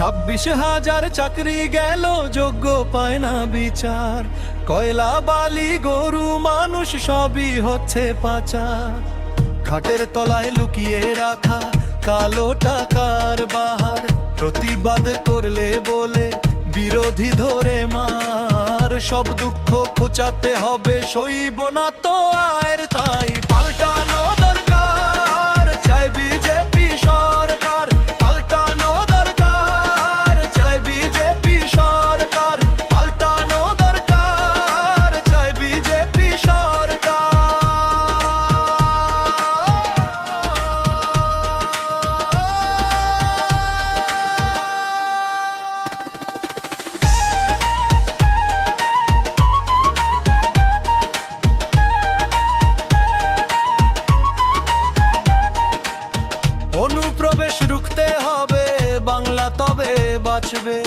26,000 চাকরি গেল, যোগ্য পায় না বিচার। কয়লা বালি গরু মানুষ সবই হচ্ছে পাচার। ঘাটের তলায় লুকিয়ে রাখা কালো টাকার বাহার, প্রতিবাদ করলে বলে বিরোধী ধরে মার। সব দুঃখ খোঁচাতে হবে, সইব না তো আর, তাই পাল্টানো দরকার, চাই বিজেপি সরকার। পাল্টানো দরকার, চাই বিজেপি সরকার। পাল্টানো দরকার, চাই বিজেপি সরকার। অনুপ্রবেশ রুখতে হবে, বাংলা তবে বাঁচবে।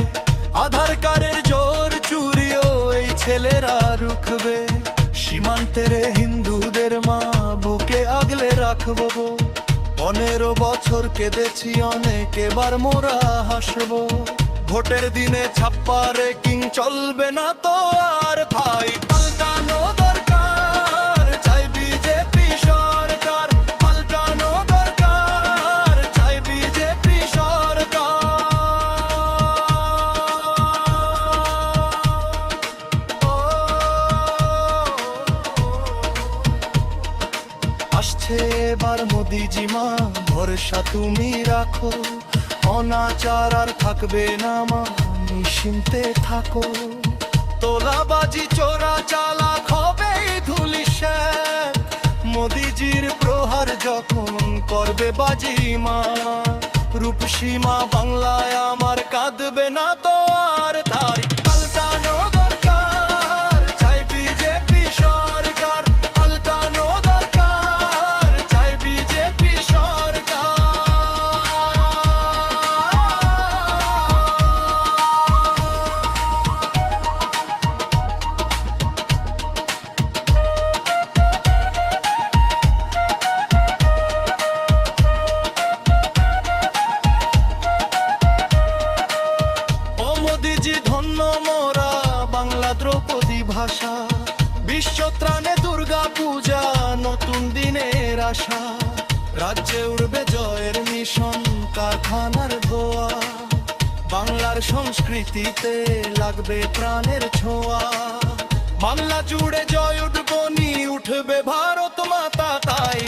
আধার কার্ডের জোর চুরিও এই ছেলেরা রুখবে। সীমান্তের হিন্দুদের মা বুকে আগলে রাখবো। 15 বছর কেঁদেছি অনেক, এবার মোরা হাসবো। ভোটের দিনে ছাপ্পা রেকিং চলবে না তো আর, ভাই পাল্টানো দরকার, চাই বিজেপি সরকার। পাল্টানো দরকার, চাই বিজেপি সরকার। আসছে এবার মোদিজি মা, ভরসা তুমি রাখো। অনাচার আর থাকবে না মা, নিশ্চিন্তে থাকো। তোলাবাজি চোরা চালাক হবে ধুলিস্যাৎ, মোদিজির প্রহার যখন করবে বাজি মা। রূপসীমা বাংলায় আমার কাঁদবে না তো আর, তাই পাল্টানো দরকার, চাই বিজেপি সরকার। পাল্টানো দরকার, চাই বিজেপি সরকার। মোদিজি ধন্য মোরা, বাংলা দ্রৌপদী ভাষা। বিশ্বত্রাণে দুর্গা পূজা, নতুন দিনের আশা। রাজ্যে উড়বে জয়ের মিশন, কারখানার ধোয়া। বাংলার সংস্কৃতিতে লাগবে প্রাণের ছোঁয়া। বাংলা জুড়ে জয় উঠবনি, উঠবে ভারত মাতা, তাই